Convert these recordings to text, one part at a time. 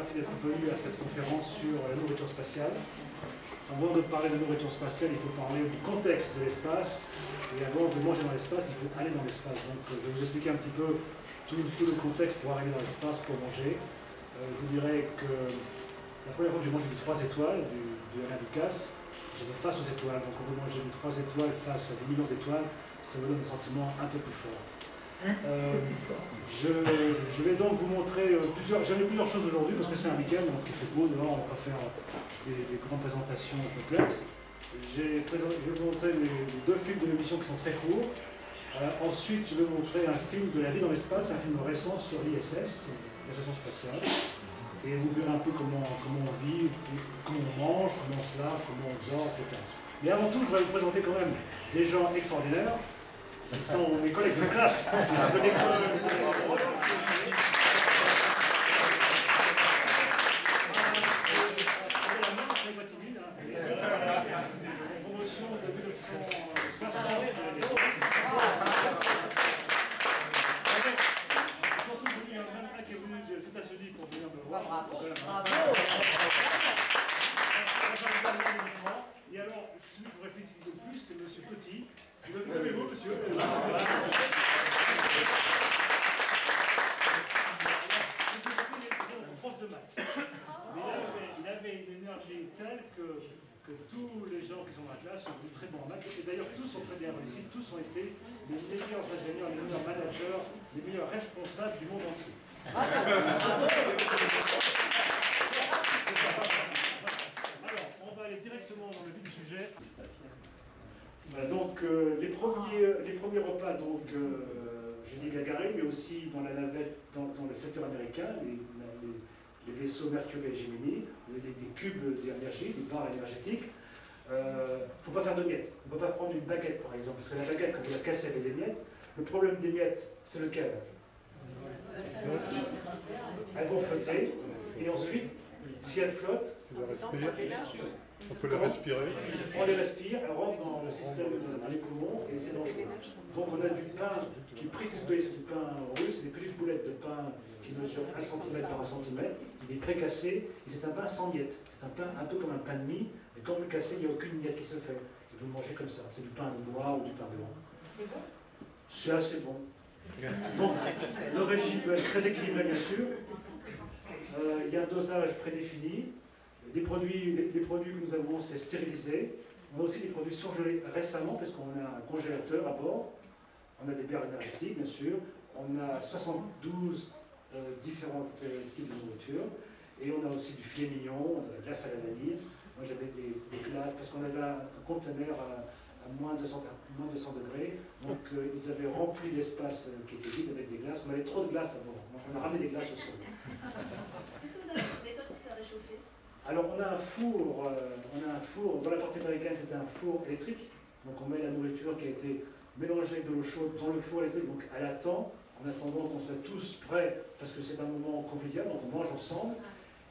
merci d'être venu à cette conférence sur la nourriture spatiale. Avant de parler de nourriture spatiale, il faut parler du contexte de l'espace. Et avant de manger dans l'espace, il faut aller dans l'espace. Donc je vais vous expliquer un petit peu tout le contexte pour arriver dans l'espace, pour manger. Je vous dirais que la première fois que j'ai mangé du 3 étoiles, du Alain Ducasse, j'étais face aux étoiles. Donc quand vous mangez du 3 étoiles face à des millions d'étoiles, ça vous donne un sentiment un peu plus fort. Je vais donc vous montrer plusieurs choses aujourd'hui parce que c'est un week-end, donc il fait beau, dehors on va pas faire des grandes présentations complexes. Je vais vous montrer les deux films de l'émission qui sont très courts. Ensuite, je vais vous montrer un film de la vie dans l'espace, un film récent sur l'ISS, la station spatiale. Et vous verrez un peu comment on vit, comment on mange, comment on se lave, comment on dort, etc. Mais avant tout, je vais vous présenter quand même des gens extraordinaires. Ils sont mes collègues de classe. Promotion de 1960. Surtout, il y a un jeune qui est venu des États-Unis pour venir me voir. Bravo. Et alors, celui que je voudrais féliciter le plus, c'est M. Petit. Levez-vous, monsieur. Prof de maths. Mais il avait une énergie telle que tous les gens qui sont dans la classe sont très bons en maths. Et d'ailleurs, tous sont très bien réussis. Tous ont été les meilleurs ingénieurs, les meilleurs managers, les meilleurs responsables du monde entier. Alors, on va aller directement dans le vif du sujet. Donc, les premiers repas, donc, j'ai dit Gagarine, mais aussi dans la navette, dans le secteur américain, les vaisseaux Mercury et Gemini, des cubes d'énergie, des barres énergétiques. Il ne faut pas faire de miettes. On ne peut pas prendre une baguette, par exemple, parce que la baguette, quand vous la cassez avec des miettes, le problème des miettes, c'est lequel? Elles vont flotter, et ensuite, si elles flottent, on peut les respirer. On les respire, elles rentrent dans le système des poumons et c'est dangereux. Donc on a du pain qui est précuisé, c'est du pain russe, des petites boulettes de pain qui mesurent 1 cm par 1 cm. Il est précassé et c'est un pain sans miettes. C'est un pain un peu comme un pain de mie, mais quand vous le cassez, il n'y a aucune miette qui se fait. Et vous le mangez comme ça. C'est du pain noir ou du pain blanc. C'est bon? C'est assez bon. Donc le régime doit être très équilibré bien sûr. Il y a un dosage prédéfini. Les produits que nous avons, c'est stérilisé. On a aussi des produits surgelés récemment, parce qu'on a un congélateur à bord. On a des bières énergétiques, bien sûr. On a 72 différents types de nourriture. Et on a aussi du filet mignon, on a de la glace à la vanille. Moi, j'avais des glaces, parce qu'on avait un conteneur à moins de 200 degrés. Donc, ils avaient rempli l'espace qui était vide avec des glaces. On avait trop de glace à bord. Donc, on a ramené des glaces au sol. Est-ce que vous avez une méthode pour faire réchauffer? Alors on a un four, dans la partie américaine c'était un four électrique, donc on met la nourriture qui a été mélangée avec de l'eau chaude dans le four électrique, donc elle attend, en attendant qu'on soit tous prêts, parce que c'est un moment convivial, donc on mange ensemble,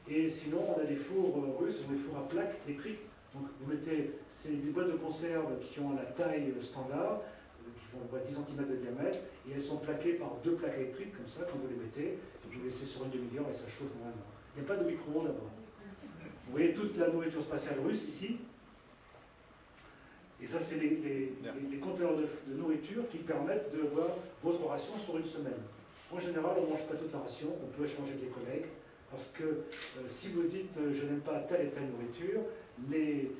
et sinon on a des fours russes, ce sont des fours à plaques électriques, donc vous mettez, c'est des boîtes de conserve qui ont la taille standard, qui font 10 cm de diamètre, et elles sont plaquées par 2 plaques électriques, comme ça, quand vous les mettez, vous laissez sur une demi-heure et ça chauffe normalement. Il n'y a pas de micro-ondes d'abord. Vous voyez toute la nourriture spatiale russe ici. Et ça, c'est les conteneurs de nourriture qui permettent de voir votre ration sur une semaine. En général, on ne mange pas toute la ration, on peut échanger avec les collègues, parce que si vous dites je n'aime pas telle et telle nourriture, les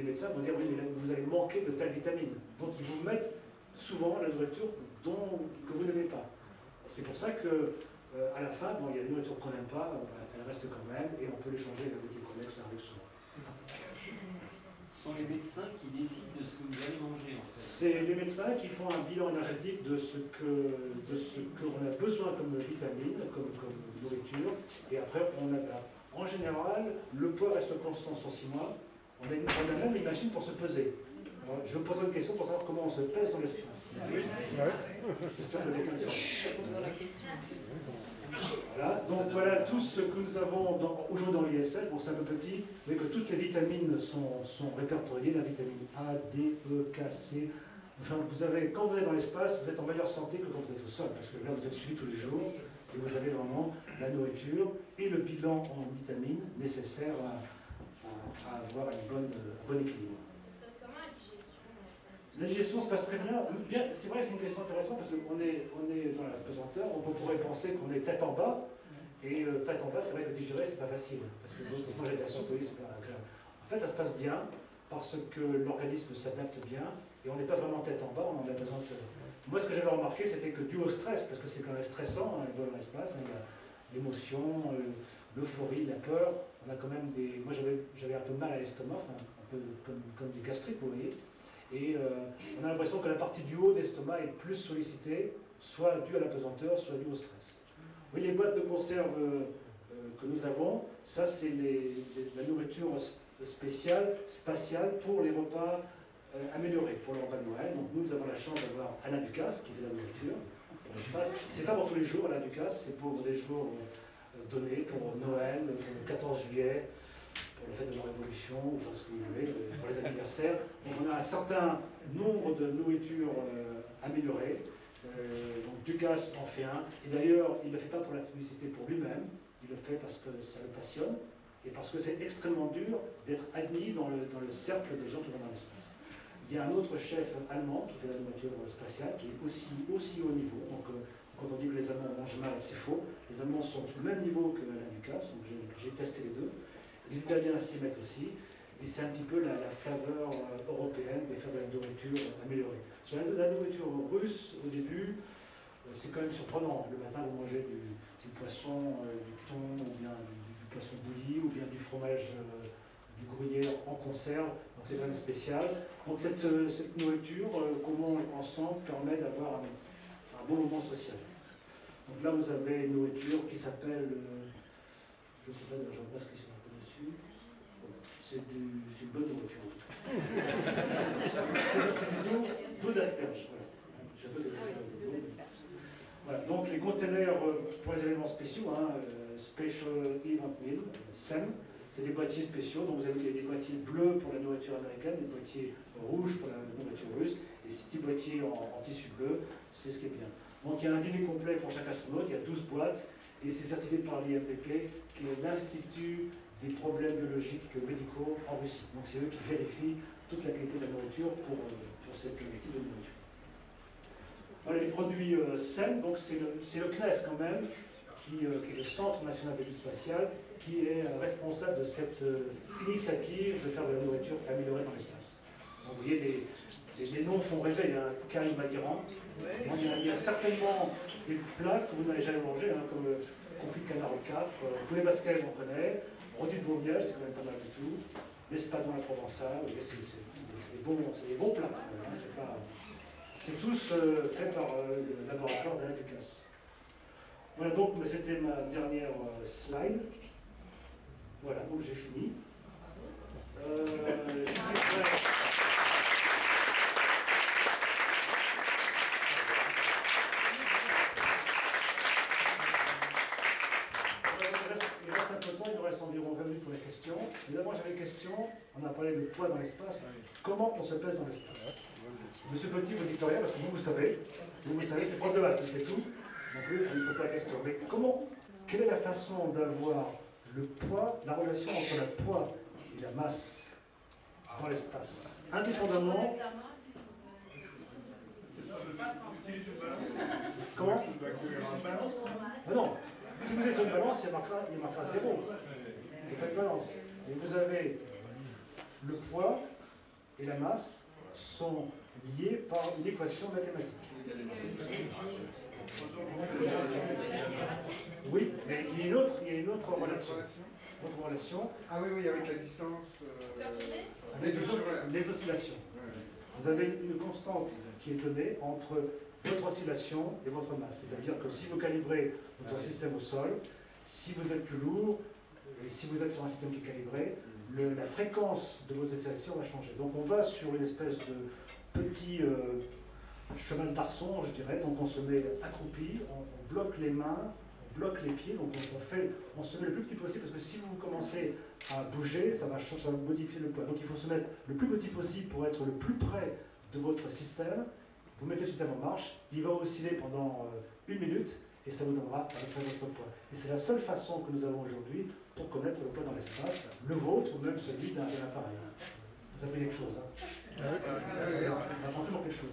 médecins vont dire oui, mais vous allez manquer de telle vitamine. Donc ils vous mettent souvent la nourriture que vous n'aimez pas. C'est pour ça que à la fin, bon, il y a des nourritures qu'on n'aime pas, elle reste quand même, et on peut l'échanger avec les collègues, ça arrive souvent. Ce sont les médecins qui décident de ce que vous allez manger, en fait. C'est les médecins qui font un bilan énergétique de ce qu'on a besoin comme vitamine, comme nourriture, et après on adapte. En général, le poids reste constant sur 6 mois. On a même une machine pour se peser. Alors, je vous pose une question pour savoir comment on se pèse dans l'espace. Oui. J'espère que quelqu'un voilà, donc voilà tout ce que nous avons aujourd'hui dans l'ISL. Bon, c'est un peu petit, mais que toutes les vitamines sont répertoriées, la vitamine A, D, E, K, C. Enfin, quand vous êtes dans l'espace, vous êtes en meilleure santé que quand vous êtes au sol, parce que là, vous êtes suivi tous les jours. et vous avez vraiment la nourriture et le bilan en vitamines nécessaire à avoir un bon équilibre. Ça se passe comment la digestion dans l'espace? La digestion se passe très bien. C'est vrai que c'est une question intéressante parce qu'on est dans la pesanteur, on pourrait penser qu'on est tête en bas, et tête en bas, c'est vrai que digérer, c'est pas facile. Parce que moi j'ai de la soupe, oui, c'est pas agréable. En fait, ça se passe bien parce que l'organisme s'adapte bien et on n'est pas vraiment tête en bas, on en a besoin de. Moi, ce que j'avais remarqué, c'était que dû au stress, parce que c'est quand même stressant, hein, dans l'espace, hein, il y a l'émotion, l'euphorie, la peur, on a quand même des. Moi, j'avais un peu mal à l'estomac, enfin, un peu comme des gastriques, vous voyez. Et on a l'impression que la partie du haut de l'estomac est plus sollicitée, soit due à la pesanteur, soit due au stress. Oui, les boîtes de conserve que nous avons, ça c'est la nourriture spatiale pour les repas améliorés, pour le repas de Noël. Donc nous avons la chance d'avoir Alain Ducasse qui fait la nourriture. C'est pas pour tous les jours Alain Ducasse, c'est pour des jours donnés, pour Noël, pour le 14 juillet, pour la fête de la Révolution, enfin ce que vous voulez, pour les anniversaires. Donc on a un certain nombre de nourritures améliorées. Donc Ducasse en fait un, et d'ailleurs il ne le fait pas pour la publicité pour lui-même, il le fait parce que ça le passionne, et parce que c'est extrêmement dur d'être admis dans le cercle des gens qui vont dans l'espace. Il y a un autre chef allemand qui fait la nourriture spatiale, qui est aussi haut niveau, donc quand on dit que les Allemands mangent mal, c'est faux, les Allemands sont au même niveau que Alain Ducasse, donc j'ai testé les deux, les Italiens s'y mettent aussi, et c'est un petit peu la faveur européenne de faire de la nourriture améliorée. Sur la nourriture russe, au début, c'est quand même surprenant. Le matin, vous mangez du poisson, du thon, ou bien du poisson bouilli, ou bien du fromage du gruyère en conserve. Donc c'est quand même spécial. Donc cette nourriture, qu'on mange ensemble, permet d'avoir un bon moment social. Donc là, vous avez une nourriture qui s'appelle, je ne sais pas, je ne sais pas ce qu'il y a un peu dessus. C'est une bonne nourriture en tout cas. C'est du d'eau d'asperge. Voilà. Donc les containers pour les éléments spéciaux, hein, Special Event Meal, SEM, c'est des boîtiers spéciaux. Donc vous avez des boîtiers bleus pour la nourriture américaine, des boîtiers rouges pour la nourriture russe, et ces petits boîtiers en tissu bleu, c'est ce qui est bien. Donc il y a un dîner complet pour chaque astronaute, il y a 12 boîtes, et c'est certifié par l'IMPP, qui est l'Institut des problèmes biologiques médicaux en Russie. Donc c'est eux qui vérifient toute la qualité de la nourriture pour cette type de nourriture. Voilà les produits SEM, donc c'est le CNES quand même, qui est le Centre National d'Études Spatiales, qui est responsable de cette initiative de faire de la nourriture améliorée dans l'espace. Donc vous voyez, les noms font rêver, hein. Karim Madiran. Il y a certainement des plats que vous n'avez jamais mangés, hein, comme le confit de canard au cap, poulet basquet, on connaît. Rôti de veau miel, c'est quand même pas mal du tout. L'espadon à la provençale, c'est des bons plats. Hein, c'est tous faits par le laboratoire d'Alain Ducasse. Voilà, donc c'était ma dernière slide. Voilà, donc j'ai fini. Il reste un peu de temps, il nous reste environ 20 minutes pour les questions. Évidemment, j'avais une question, on a parlé de poids dans l'espace. Comment on se pèse dans l'espace? Monsieur Petit, vous dites rien parce que vous savez, c'est prof de maths, c'est tout. Donc lui, il faut faire la question. Mais quelle est la façon d'avoir le poids, la relation entre le poids et la masse dans l'espace? Indépendamment. Comment? Ah non, si vous êtes sur une balance, il marquera 0. C'est pas une balance. Et vous avez le poids et la masse sont liés par une équation mathématique. Oui, mais il y a une autre relation. Ah oui, avec la distance. Avec les oscillations. Vous avez une constante qui est donnée entre votre oscillation et votre masse. C'est-à-dire que si vous calibrez votre système au sol, si vous êtes plus lourd, et si vous êtes sur un système qui est calibré, la fréquence de vos oscillations va changer. Donc on va sur une espèce de petit chemin d'arçon, je dirais. Donc on se met accroupi, on bloque les mains, on bloque les pieds, donc on se met le plus petit possible, parce que si vous commencez à bouger, ça va modifier le poids. Donc il faut se mettre le plus petit possible pour être le plus près de votre système. Vous mettez le système en marche, il va osciller pendant 1 minute, et ça vous donnera à peu près votre poids. Et c'est la seule façon que nous avons aujourd'hui pour connaître le poids dans l'espace, le vôtre ou même celui d'un appareil. Vous apprenez quelque chose, hein? On apprend toujours quelque chose.